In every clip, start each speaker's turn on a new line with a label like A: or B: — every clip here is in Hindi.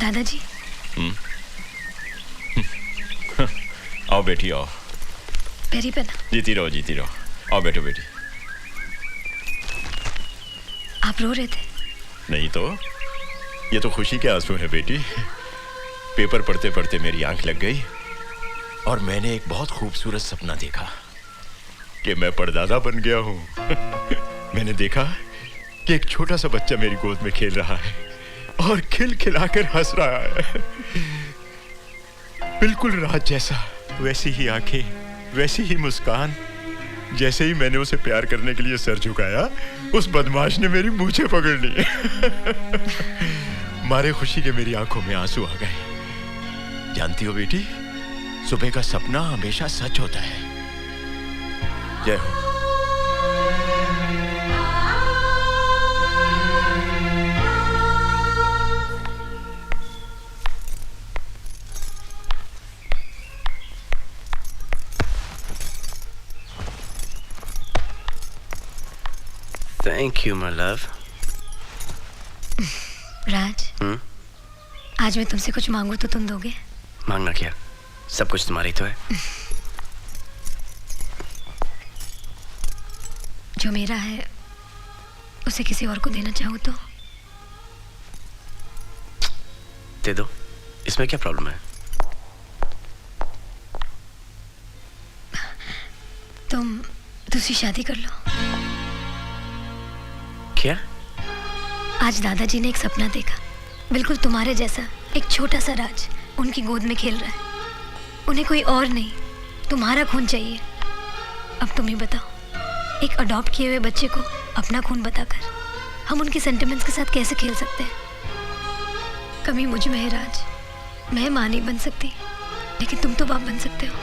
A: दादाजी।
B: आओ बेटी आओ।
A: पैरी पहना।
B: जीती रहो जीती रहो। आओ बैठो बेटी।
A: आप रो रहे थे?
B: नहीं तो, ये तो खुशी के आंसू है बेटी। पेपर पढ़ते पढ़ते मेरी आंख लग गई और मैंने एक बहुत खूबसूरत सपना देखा कि मैं परदादा बन गया हूँ। मैंने देखा कि एक छोटा सा बच्चा मेरी गोद में खेल रहा है और खिलखिलाकर हंस रहा है। बिल्कुल राज जैसा, वैसी ही आंखें, वैसी ही मुस्कान। जैसे ही मैंने उसे प्यार करने के लिए सर झुकाया, उस बदमाश ने मेरी मूंछें पकड़ ली। मारे खुशी के मेरी आंखों में आंसू आ गए। जानती हो बेटी, सुबह का सपना हमेशा सच होता है। जय हो।
C: Thank you, my love.
A: राज, आज मैं तुमसे कुछ मांगू तो तुम दोगे?
C: मांगना क्या? सब कुछ तुम्हारा ही तो है।
A: जो मेरा है उसे किसी और को देना चाहूँ तो?
C: दे दो, इसमें क्या प्रॉब्लम है?
A: तुम दूसरी शादी कर लो।
C: क्या?
A: आज दादाजी ने एक सपना देखा, बिल्कुल तुम्हारे जैसा। एक छोटा सा राज उनकी गोद में खेल रहा है। उन्हें कोई और नहीं, तुम्हारा खून चाहिए। अब तुम ही बताओ, एक अडॉप्ट किए हुए बच्चे को अपना खून बताकर हम उनके सेंटिमेंट्स के साथ कैसे खेल सकते हैं? कमी मुझ में है राज। मैं माँ नहीं बन सकती, लेकिन तुम तो बाप बन सकते हो।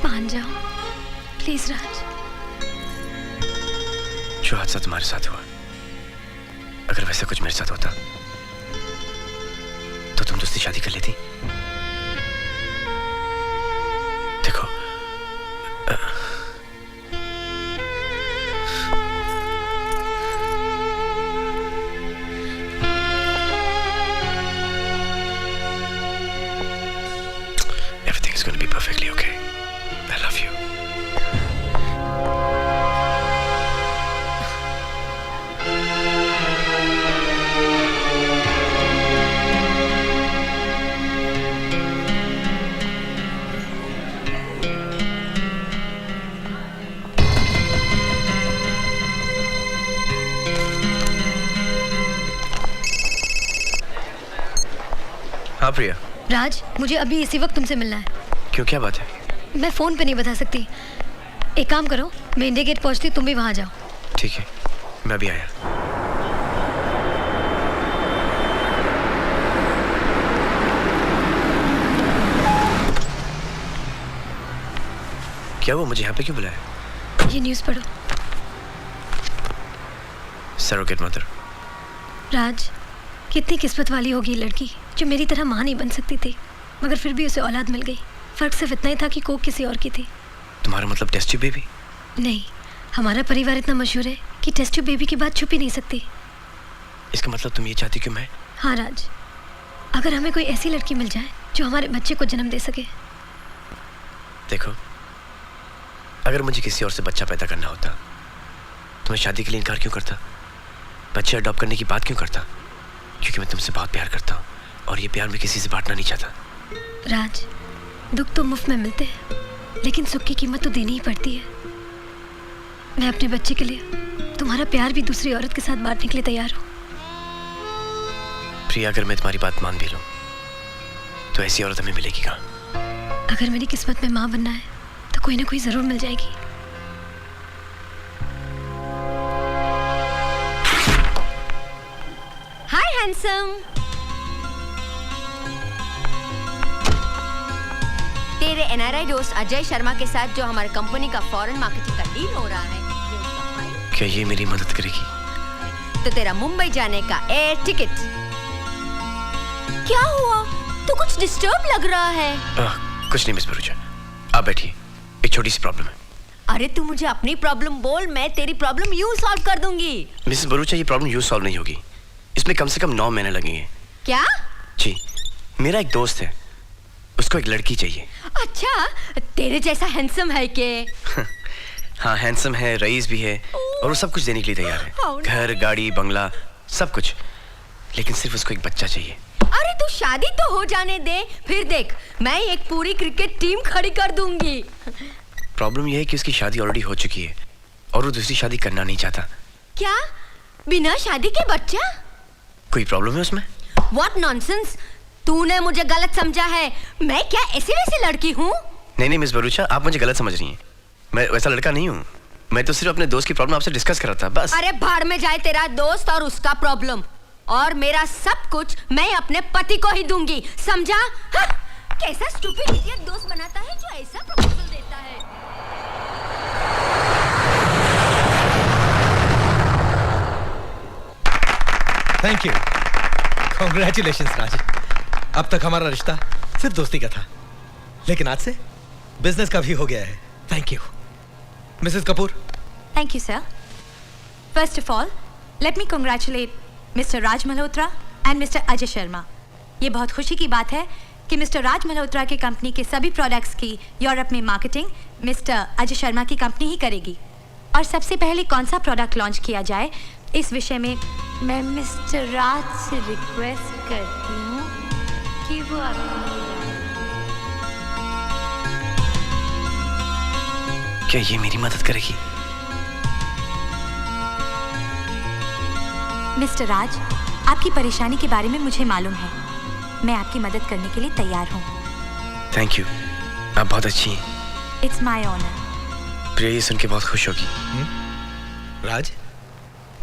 A: मान जाओ प्लीज राज।
C: जो हादसा तुम्हारे साथ हुआ, अगर वैसा कुछ मेरे साथ होता तो तुम दूसरी शादी कर लेती। देखो, everything is going to be perfectly okay. I love you. हाँ प्रिया।
A: राज, मुझे अभी इसी वक्त तुमसे मिलना है।
C: क्यों, क्या बात है?
A: मैं फोन पे नहीं बता सकती। एक काम करो, मैं इंडिया गेट पहुंचती, तुम भी वहां जाओ।
C: ठीक है, मैं अभी आया। क्या वो मुझे यहाँ पे क्यों बुलाया?
A: ये न्यूज़ पढ़ो।
C: Surrogate mother.
A: राज, कितनी किस्मत वाली होगी ये लड़की जो मेरी तरह माँ नहीं बन सकती थी, मगर फिर भी उसे औलाद मिल गई। फर्क सिर्फ इतना ही था कि कोक किसी और की थी।
C: तुम्हारा मतलब टेस्ट ट्यूब बेबी?
A: नहीं, हमारा परिवार इतना मशहूर है कि टेस्ट ट्यूब बेबी की बात छुप ही नहीं सकती।
C: इसका मतलब तुम ये चाहती कि मैं?
A: हाँ राज, अगर हमें कोई ऐसी लड़की मिल जाए जो हमारे बच्चे को जन्म दे सके।
C: देखो, अगर मुझे किसी और से बच्चा पैदा करना होता तो मैं शादी के लिए इनकार क्यों करता? बच्चे अडॉप्ट करने की बात क्यों करता? क्योंकि मैं तुमसे बहुत प्यार करता हूँ और ये प्यार मैं किसी से बांटना नहीं चाहता।
A: राज, दुख तो मुफ्त में मिलते हैं, लेकिन सुख की कीमत तो देनी ही पड़ती है। मैं अपने बच्चे के लिए तुम्हारा प्यार भी दूसरी औरत के साथ बांटने के लिए तैयार हूँ।
C: प्रिया, अगर मैं तुम्हारी बात मान भी लूं तो ऐसी औरत हमें मिलेगी कहाँ?
A: अगर मेरी किस्मत में माँ बनना है तो कोई ना कोई जरूर मिल जाएगी।
D: हाय हैंडसम। तेरे एनआरआई दोस्त अजय शर्मा के साथ जो हमारी कंपनी का फॉरेन मार्केटिंग का डील हो रहा है, ये उसका फाइल।
C: क्या ये मेरी मदद करेगी?
D: तो तेरा मुंबई जाने का एयर टिकट। क्या हुआ? तू कुछ डिस्टर्ब लग रहा है।
C: कुछ नहीं मिस भरूचा, आप बैठिए, एक छोटी सी प्रॉब्लम है।
D: अरे तू मुझे अपनी प्रॉब्लम बोल, मैं तेरी प्रॉब्लम यूं सॉल्व कर दूंगी।
C: मिसेस भरूचा, ये प्रॉब्लम यूं सॉल्व नहीं होगी। इसमें कम से कम 9 महीने लगेंगे।
D: क्या?
C: जी, मेरा एक दोस्त है, उसको एक लड़की चाहिए।
D: अच्छा, तेरे जैसा हैंडसम है के?
C: हाँ, हैंडसम है, रईस भी है, और वो सब कुछ देने के लिए तैयार है।
D: Oh, no.
C: घर, गाड़ी, बंगला, सब कुछ। लेकिन सिर्फ उसको एक बच्चा चाहिए।
D: अरे तू शादी तो हो जाने दे, फिर देख मैं एक पूरी क्रिकेट टीम खड़ी कर दूंगी।
C: प्रॉब्लम यह है कि उसकी शादी ऑलरेडी हो चुकी है और वो दूसरी शादी करना नहीं चाहता।
D: क्या? बिना शादी के बच्चा?
C: कोई प्रॉब्लम है उसमें?
D: What nonsense! तूने मुझे गलत समझा है। मैं क्या ऐसी वैसी लड़की हूँ?
C: नहीं मिस भरूचा, आप मुझे गलत समझ रही हैं। मैं वैसा लड़का नहीं हूँ। मैं तो सिर्फ अपने दोस्त की प्रॉब्लम आपसे डिस्कस कर रहा था, बस।
D: अरे भाड़ में जाए तेरा दोस्त और उसका प्रॉब्लम, और मेरा सब कुछ मैं अपने पति को ही दूंगी, समझा? हाँ? कैसा स्टूपिड इडियट दोस्त बनाता है जो ऐसा प्रपोजल देता है।
E: थैंक यू, कॉन्ग्रेचुलेशंस राज। अब तक हमारा रिश्ता सिर्फ दोस्ती का था, लेकिन आज से बिजनेस का भी हो गया है। Thank you Mrs Kapoor.
F: Thank you, sir. First of all, let me congratulate Mr. Raj Malhotra and Mr. Ajay Sharma. ये बहुत खुशी की बात है कि मिस्टर राज मल्होत्रा की कंपनी के सभी प्रोडक्ट्स की यूरोप में मार्केटिंग मिस्टर अजय शर्मा की कंपनी ही करेगी। और सबसे पहले कौन सा प्रोडक्ट लॉन्च किया जाए, इस विषय में मैं मिस्टर राज से रिक्वेस्ट करती हूँ कि वो
C: क्या ये मेरी मदद करेगी?
F: मिस्टर राज, आपकी परेशानी के बारे में मुझे मालूम है। मैं आपकी मदद करने के लिए तैयार हूँ।
C: थैंक यू, आप बहुत अच्छी हैं।
F: It's my honour.
C: प्रिया ये सुन के बहुत खुश होगी।
E: राज,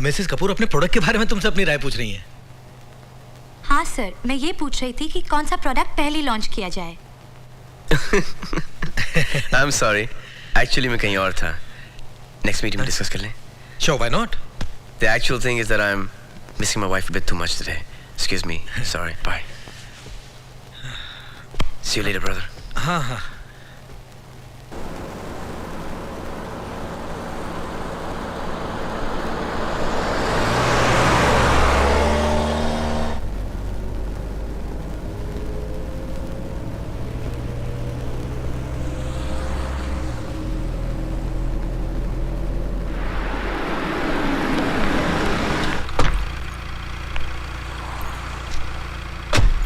E: मिसेस कपूर अपने प्रोडक्ट के बारे में तुमसे अपनी राय पूछ रही हैं।
F: हाँ सर, मैं ये पूछ रही थी कि कौन सा प्रोडक्ट पहले लॉन्च किया जाए।
C: आई एम सॉरी, एक्चुअली मैं कहीं और था। नेक्स्ट मीटिंग में डिस्कस कर लें।
E: Sure, why not?
C: The actual thing is that I'm missing my wife a bit too much today. Excuse me. Sorry. Bye. See you later, brother.
E: हाँ हाँ।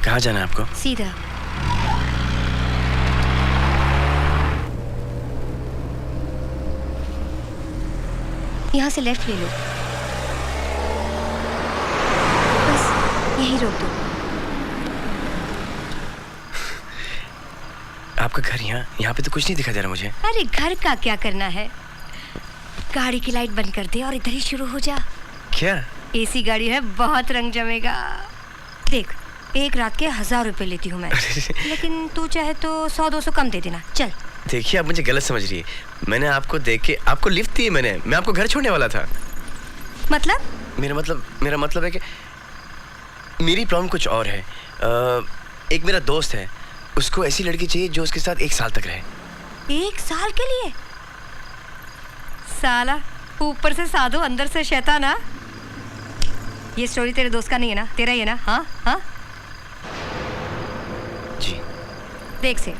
C: कहाँ जाना है आपको?
A: सीधा। यहाँ से लेफ्ट ले लो, बस यहीं रोक दो।
C: आपका घर यहाँ पे तो कुछ नहीं दिखाई दे रहा मुझे।
A: अरे घर का क्या करना है, गाड़ी की लाइट बंद कर दे और इधर ही शुरू हो जा।
C: क्या?
A: एसी गाड़ी है, बहुत रंग जमेगा। देख, एक रात के 1000 रुपए लेती हूँ मैं, लेकिन तू चाहे तो 100-200 कम दे देना। चल।
C: देखिए, आप मुझे गलत समझ रही है। मैंने आपको देख के आपको लिफ्ट दी है। मैं आपको घर छोड़ने वाला था।
A: मतलब?
C: मेरा मतलब है कि मेरी प्रॉब्लम कुछ और है। एक मेरा दोस्त है, उसको ऐसी लड़की चाहिए जो उसके साथ 1 साल तक रहे।
A: 1 साल के लिए? साला ऊपर से साधु अंदर से शैतान। ना ये स्टोरी तेरे दोस्त का नहीं है ना, तेरा ही है ना? हाँ हाँ
C: जी।
A: देख सेठ,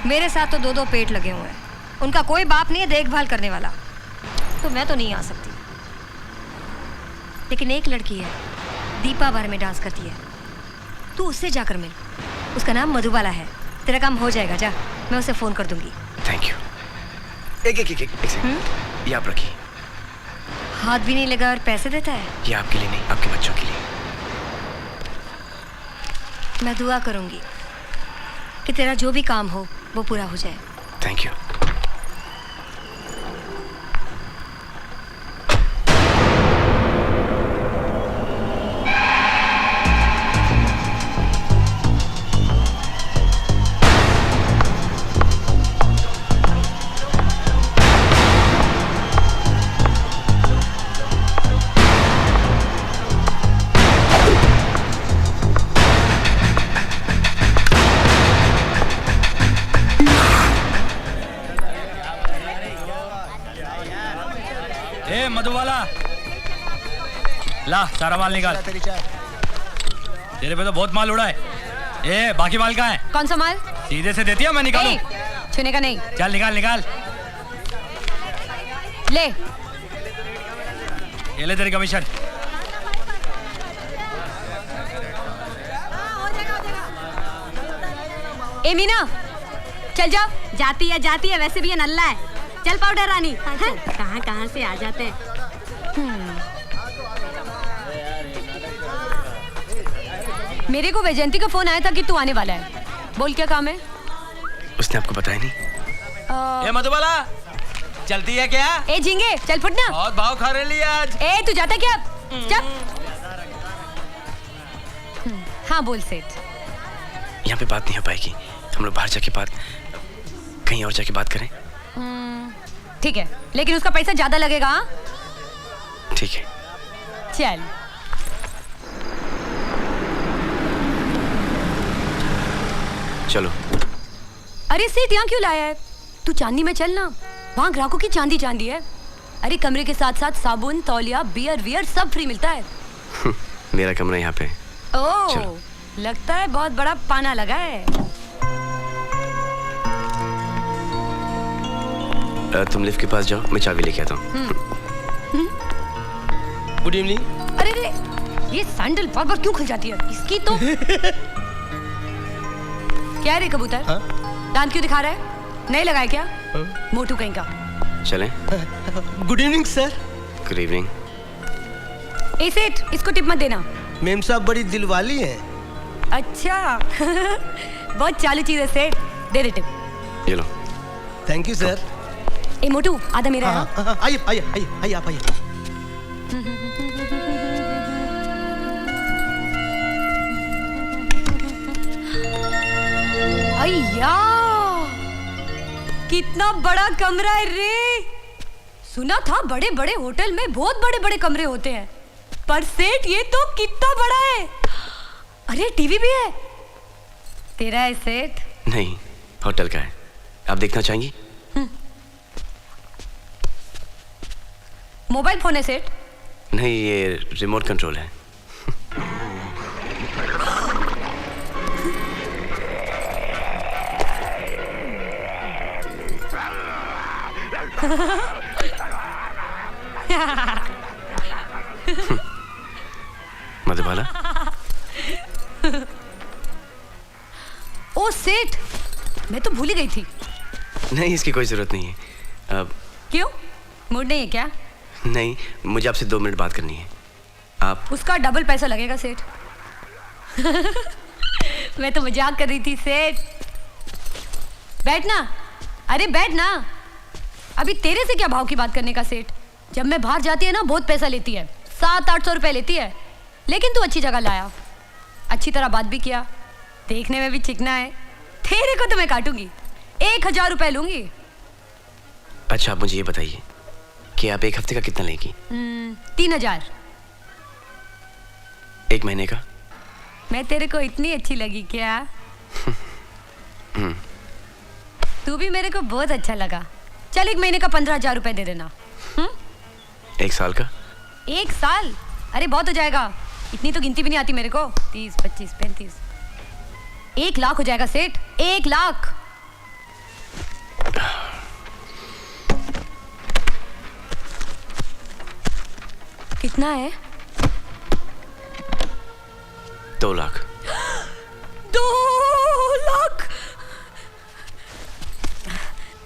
A: मेरे साथ तो 2-2 पेट लगे हुए हैं, उनका कोई बाप नहीं है देखभाल करने वाला, तो मैं तो नहीं आ सकती। लेकिन एक लड़की है, दीपा बार में डांस करती है, तू उससे जाकर मिल। उसका नाम मधुबाला है। तेरा काम हो जाएगा, जा, मैं उसे फोन कर दूंगी।
C: Thank you. एक सेकंड, ये आप रखिए।
A: हाथ भी नहीं लगा और पैसे देता है।
C: ये आपके लिए नहीं, आपके बच्चों के लिए।
A: मैं दुआ करूंगी कि तेरा जो भी काम हो वो पूरा हो जाए।
C: Thank you.
G: ला सारा माल निकाल। तेरे पे तो बहुत माल उड़ा है। ए बाकी माल कहाँ है?
D: कौन सा माल?
G: सीधे से देती है, मैं निकालूं?
D: छूने का नहीं।
G: चल निकाल निकाल।
D: ले
G: ये ले तेरी कमीशन।
D: ए मीना चल जाओ। जाती है वैसे भी ये नल्ला है। चल पाउडर रानी। कहाँ कहाँ से आ जाते हैं। मेरे को वैजयंती का फोन आया था कि तू आने वाला है। बोल क्या काम है?
C: उसने आपको बताया नहीं?
G: ए मधुबाला चलती है क्या?
D: ए झिंगे चल फुटना।
G: बहुत भाव खा रही है आज।
D: ए तू जाता क्या? चल। हाँ बोल सेठ।
C: यहाँ पे बात नहीं हो पाएगी, हम लोग बाहर जाके बात, कहीं और जाके बात करें।
D: ठीक है, लेकिन उसका पैसा ज्यादा लगेगा। हाँ
C: ठीक है।
D: चल।
C: चलो।
D: अरे सेठ यहाँ क्यों लाया है? तू चांदी में चल ना, वहाँ ग्राहकों की चांदी चांदी है। अरे कमरे के साथ साथ साबुन, तौलिया, बियर वियर सब फ्री मिलता है।
C: मेरा कमरा यहाँ पे।
D: ओह लगता है बहुत बड़ा पाना लगा है।
C: तुम लिफ्ट के पास जाओ, मैं चाबी लेके आता हूँ। Good evening.
D: अरे रे ये सैंडल बार बार क्यों खुल जाती है इसकी तो। क्या रे कबूतर, दांत क्यों दिखा रहा है? नहीं लगाए क्या? मोटू कहीं का।
C: चलें?
H: Good evening sir.
C: Good evening.
D: ए सेठ इसको टिप मत देना।
H: मेम साहब बड़ी दिलवाली हैं।
D: अच्छा बहुत चालू चीज है सेठ, दे दे टिप।
C: ये लो।
H: Thank you sir.
D: ए मोटू आधा मेरा है।
H: आइए आइए आइए आइए आप आइए।
D: अय्या कितना बड़ा कमरा है रे। सुना था बड़े बड़े होटल में बहुत बड़े बड़े कमरे होते हैं, पर सेठ ये तो कितना बड़ा है। अरे टीवी भी है। तेरा है सेठ?
C: नहीं, होटल का है। आप देखना चाहेंगी?
D: मोबाइल फोन है सेठ?
C: नहीं, ये रिमोट कंट्रोल है। मधुबाला।
D: ओ सेठ मैं तो भूल ही गई थी।
C: नहीं, इसकी कोई जरूरत नहीं है।
D: क्यों, मूड नहीं है क्या?
C: नहीं, मुझे आपसे 2 मिनट बात करनी है। आप?
D: उसका डबल पैसा लगेगा सेठ। मैं तो मजाक कर रही थी सेठ। बैठना। अरे बैठना। अभी तेरे से क्या भाव की बात करने का सेठ? जब मैं बाहर जाती है ना बहुत पैसा लेती है, 700-800 रुपए लेती है। लेकिन तू अच्छी जगह लाया, अच्छी तरह बात भी किया, देखने में भी चिकना है। तेरे को तो मैं काटूंगी, 1000 रुपए लूंगी।
C: अच्छा आप मुझे ये बताइए कि आप 1 हफ्ते का कितना लेंगी?
D: 3000।
C: 1 महीने का?
D: मैं तेरे को इतनी अच्छी लगी क्या? तू भी मेरे को बहुत अच्छा लगा। चल 1 महीने का 15,000 रुपए दे देना।
C: 1 साल का?
D: 1 साल? अरे बहुत हो जाएगा, इतनी तो गिनती भी नहीं आती मेरे को। 30, 25, 35, 1 लाख हो जाएगा सेठ। 1 लाख। कितना है?
C: 2 लाख।
D: 2 लाख?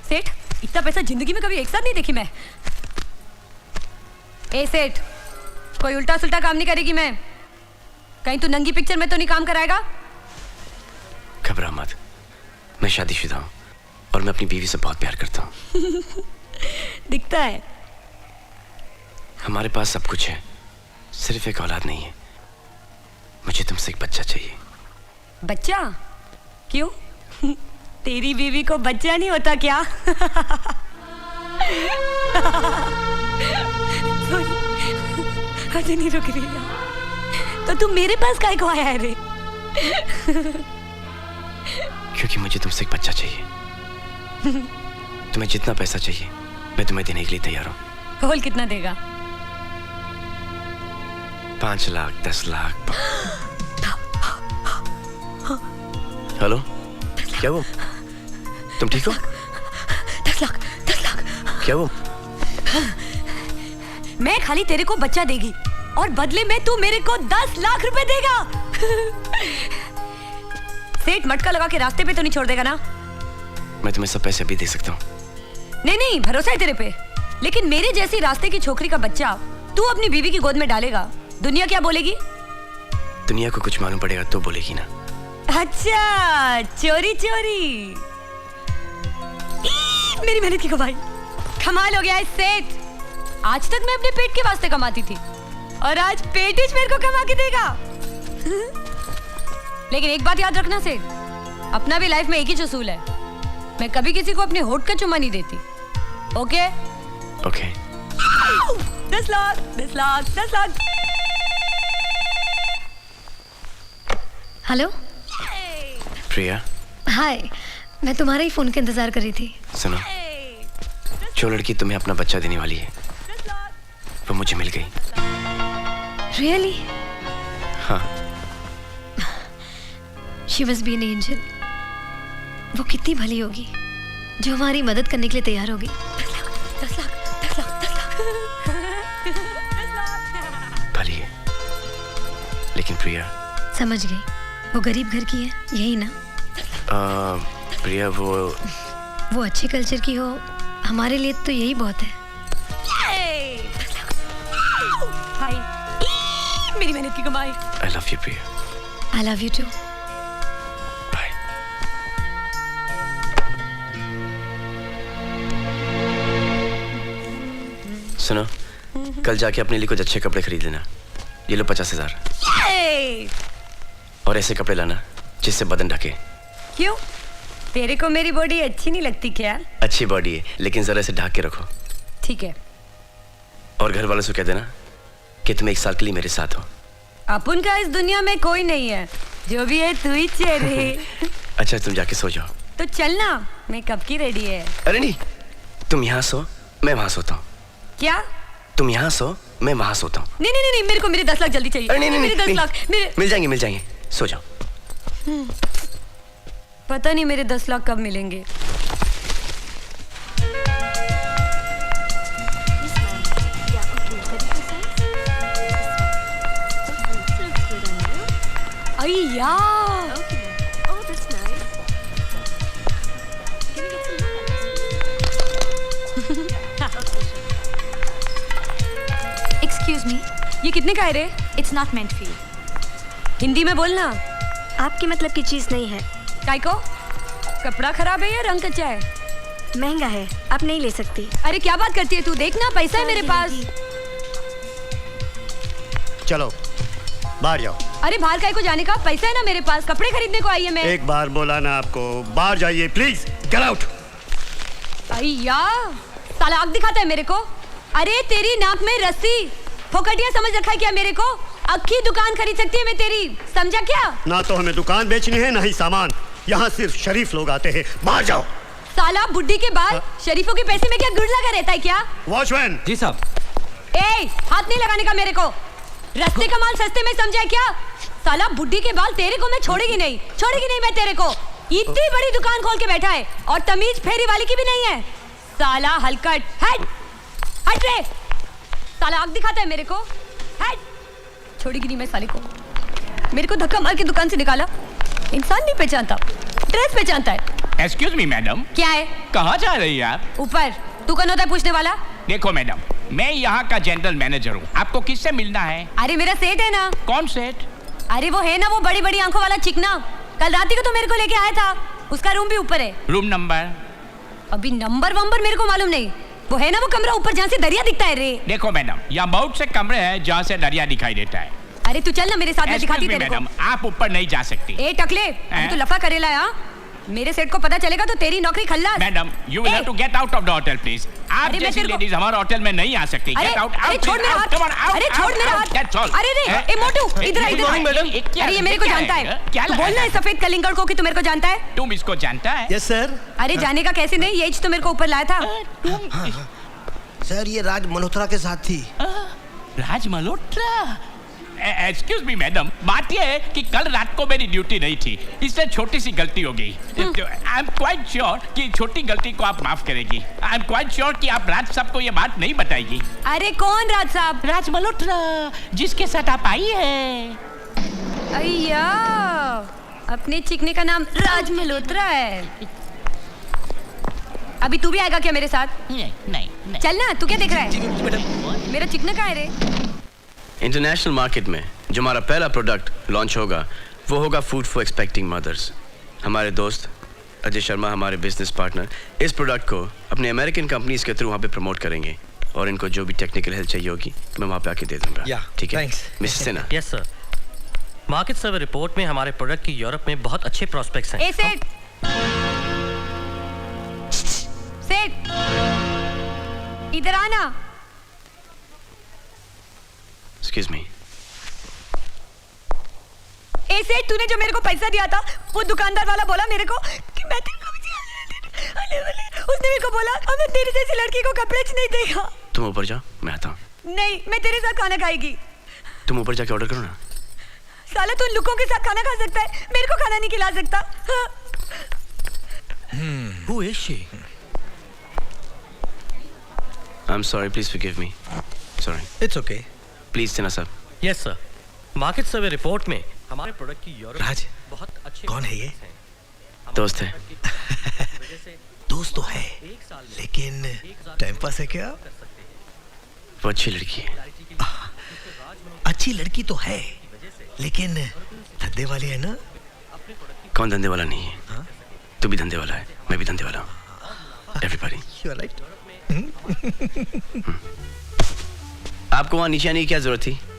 D: सेठ इतना पैसा जिंदगी में कभी एक साथ नहीं देखी मैं। ए सेठ कोई उल्टा सुल्टा काम नहीं करेगी मैं। कहीं तू नंगी पिक्चर में तो नहीं काम कराएगा?
C: घबरा मत, मैं शादीशुदा हूँ और मैं अपनी बीवी से बहुत प्यार करता हूँ।
D: दिखता है।
C: हमारे पास सब कुछ है, सिर्फ एक औलाद नहीं है। मुझे तुमसे एक बच्चा चाहिए।
D: बच्चा? क्यों? तेरी बीवी को बच्चा नहीं होता क्या? अरे नहीं रुक रही है। तो तू मेरे पास काहे को आया है रे?
C: क्योंकि मुझे तुमसे एक बच्चा चाहिए। तुम्हें जितना पैसा चाहिए मैं तुम्हें देने के लिए तैयार हूँ।
D: बोल कितना देगा?
C: 5 लाख 10 लाख। हेलो, क्या वो? तुम ठीक हो?
D: 10 लाख 10 लाख।
C: क्या वो?
D: मैं खाली तेरे को बच्चा देगी और बदले में तू मेरे को 10 लाख रुपए देगा। सेठ मटका लगा के रास्ते पे तो नहीं छोड़ देगा ना?
C: मैं तुम्हें सब पैसे अभी दे सकता हूँ।
D: नहीं, भरोसा है तेरे पे। लेकिन मेरे जैसी रास्ते की छोकरी का बच्चा तू अपनी बीवी की गोद में डालेगा, दुनिया क्या बोलेगी?
C: दुनिया को कुछ मालूम पड़ेगा तो बोलेगी ना।
D: अच्छा, चोरी चोरी। मेरी मेहनत की कमाई। कमाल हो गया है सेठ। आज तक मैं अपने पेट के वास्ते कमाती थी और आज पेट ही मेरे को कमा के देगा। लेकिन एक बात याद रखना सेठ, अपना भी लाइफ में एक ही उसूल है, मैं कभी किसी को अपने होठ का चुम्मा नहीं देती। Okay?
C: Okay.
D: 10 lakh 10 lakh 10 lakh.
A: Hello.
C: Priya,
A: hi, मैं तुम्हारे ही फोन का इंतजार कर रही थी।
C: सुनो, जो लड़की तुम्हें अपना बच्चा देने वाली है वो मुझे मिल गई।
A: रियली?
C: हाँ।
A: She must be an angel. वो कितनी भली होगी जो हमारी मदद करने के लिए तैयार होगी।
D: 10 लाख 10 लाख 10 लाख 10 लाख।
C: भली है, लेकिन प्रिया।
A: समझ गई, वो गरीब घर की है, यही ना?
C: प्रिया वो
A: अच्छे कल्चर की हो, हमारे लिए तो यही बहुत है।
D: भाई, मेरी मेहनत की कमाई।
C: I love you Priya.
A: I love you too.
C: Bye. सुनो, कल जाके अपने लिए कुछ अच्छे कपड़े खरीद लेना। ये लो 50,000। और ऐसे कपड़े लाना जिससे बदन ढके।
D: क्यों? तेरे को मेरी बॉडी अच्छी नहीं लगती क्या?
C: अच्छी बॉडी है, लेकिन जरा से ढक के रखो।
D: ठीक है।
C: और घर वालों से कह देना कि तुम 1 साल के लिए मेरे साथ हो।
D: अपन का इस दुनिया में कोई नहीं है, जो भी है तू ही चेहरे।
C: अच्छा, तुम जाके सो जाओ।
D: तो चलना, मैं कब की रेडी है।
C: अरे नहीं, तुम यहाँ सो, मैं वहां सोता हूँ।
D: क्या?
C: तुम यहाँ सो, मैं वहां सोता हूँ।
D: नहीं, मेरे को मेरे 10 लाख जल्दी चाहिए।
C: अरे नहीं,
D: मेरे 10 लाख मेरे।
C: मिल जाएंगे, सो जाओ।
D: पता नहीं मेरे 10 लाख कब मिलेंगे। अय्या,
F: एक्सक्यूज मी,
D: ये कितने का है रे?
F: It's not meant for you.
D: Hindi में बोलना।
A: आपके मतलब की चीज नहीं है।
D: काय को? कपड़ा खराब है या रंग कच्चा है?
A: महंगा है, आप नहीं ले सकती।
D: अरे क्या बात करती है तू? देखना, पैसा है मेरे पास।
I: चलो बाहर जाओ।
D: अरे बाहर काय को जाने का? पैसा है ना मेरे पास, कपड़े खरीदने को आई है मैं।
I: एक बार बोला ना आपको, बाहर जाइए प्लीज, गेट आउट।
D: अय्या, साला आग दिखाता है मेरे को। अरे तेरी नाक में रस्सी, फोकटिया समझ रखा है क्या मेरे को? अक्खी दुकान खरीद सकती है मैं तेरी, समझा क्या?
I: ना तो हमें दुकान बेचनी है ना ही सामान, यहाँ सिर्फ शरीफ लोग आते हैं। बाहर जाओ।
D: साला बुड्ढी के बाल, शरीफों के पैसे में क्या गुड़ लगा रहता है क्या?
I: वॉचमैन।
E: जी साहब।
D: ए, हाथ नहीं लगाने का मेरे को। रस्ते का माल सस्ते में समझा क्या? साला बुड्ढी के बाल, तेरे को मैं छोड़ेगी नहीं मैं तेरे को। इतनी बड़ी दुकान खोल के बैठा है और तमीज फेरी वाली की भी नहीं है। साला हलकट, हट रे। साला आग दिखाता है मेरे को, हट। छोड़ेगी नहीं मैं साले को। मेरे को धक्का मार के दुकान से निकाला। इंसान नहीं पहचानता, ड्रेस पहचानता है।
J: Excuse me madam.
D: क्या है?
J: कहाँ जा रही है आप?
D: ऊपर। तू कौन होता है पूछने वाला?
J: देखो मैडम, मैं यहाँ का जनरल मैनेजर हूँ, आपको किससे मिलना है?
D: अरे मेरा सेठ है ना।
J: कौन सेठ?
D: अरे वो है ना, वो बड़ी बड़ी आंखों वाला चिकना, कल रात ही को तो मेरे को लेके आया था। उसका रूम भी ऊपर है।
J: Room number?
D: अभी नंबर वंबर मेरे को मालूम नहीं। वो है ना वो कमरा ऊपर जहाँ से दरिया दिखता है रे।
J: देखो मैडम, यहाँ बहुत से कमरे हैं जहाँ से दरिया दिखाई देता है।
D: अरे तू चल ना मेरे साथ, में दिखाती
J: Excuse me,
D: तेरे को।
J: मैडम, आप ऊपर नहीं जा सकती।
D: ए टकले, अभी तू लफा करेला है? मेरे सेठ को पता चलेगा तो तेरी नौकरी खल्लास।
J: Madam, you will have to get out of the hotel, please. आप जैसी लेडीज हमारे होटल में नहीं आ सकती।
D: अरे
J: Get out,
D: अरे
J: out,
D: छोड़
J: please,
D: मेरा
J: out,
D: हाथ।
J: come on, out,
D: अरे छोड़
J: out,
D: मेरा
J: out,
D: हाथ।
J: that's all.
D: अरे रे, ए मोटू, इधर
J: Good morning, madam.
D: अरे ये मेरे को जानता है। तू बोलना है सफेद कलिंगड़ को कि तू मेरे को जानता है।
J: तुम इसको जानता है?
H: Yes sir.
D: अरे जाने का कैसे नहीं, ये तो मेरे को ऊपर लाया था।
H: सर ये राज मल्होत्रा के साथ थी।
J: राज मल्होत्रा? एक्सक्यूज मी मैडम, बात यह है कि कल रात को मेरी ड्यूटी नहीं थी, इसलिए छोटी सी गलती हो गई। आई एम क्वाइट श्योर कि छोटी गलती को आप माफ करेगी। आई एम क्वाइट श्योर कि आप राज साहब को ये बात नहीं बताएगी।
D: अरे कौन राज साहब?
J: राज मल्होत्रा, जिसके साथ आप आई है।
D: अय्या, अपने चिकने का नाम राज मल्होत्रा है। अभी तू भी आएगा क्या मेरे साथ?
J: नहीं।
D: चल ना, तू क्या देख रहा है? मेरा चिकना कहाँ है रे?
C: इंटरनेशनल मार्केट में जो हमारा पहला प्रोडक्ट लॉन्च होगा वो होगा फूड फॉर एक्सपेक्टिंग मदर्स। हमारे दोस्त अजय शर्मा, हमारे बिजनेस पार्टनर, इस प्रोडक्ट को अपने अमेरिकन कंपनीज के थ्रू वहाँ पे प्रमोट करेंगे और इनको जो भी टेक्निकल हेल्प चाहिए होगी मैं वहाँ पे आके दे दूंगा। ठीक है? Mrs Sinha.
K: Yes sir. Market survey report में हमारे प्रोडक्ट की यूरोप में बहुत अच्छे प्रोस्पेक्ट्स हैं।
D: ए सेठ, सेठ, इधर आना।
C: Excuse me.
D: ए सेठ, तूने जो मेरे को पैसा दिया था, वो दुकानदार वाला बोला मेरे को कि मैं तेरे को उसने मेरे को बोला अब मैं तेरी जैसी लड़की को कपड़े नहीं देगा।
C: तुम ऊपर जाओ, मैं आता हूँ।
D: नहीं, मैं तेरे साथ खाना खाएगी।
C: तुम ऊपर जाके ऑर्डर करो ना।
D: साला तू लुकों के साथ खाना खा सकता है, मेरे को खाना नहीं खिला सकता।
E: Who is she?
C: I'm sorry, please forgive me. Sorry.
E: It's okay.
C: Please Sinha साहब।
K: Yes sir. Market survey report में हमारे प्रोडक्ट की यूरोप
E: राज,
K: बहुत अच्छे
E: कौन है ये?
C: दोस्त है।
E: दोस्त तो है, लेकिन टाइम पास है क्या?
C: वो अच्छी लड़की है।
E: अच्छी लड़की तो है, लेकिन धंधे वाली है ना?
C: कौन धंधे वाला नहीं है? तू भी धंधे वाला है, मैं भी धंधे वाला हूँ। Everybody.
E: You are right.
C: आपको वहाँ नीचे आने की क्या जरूरत थी?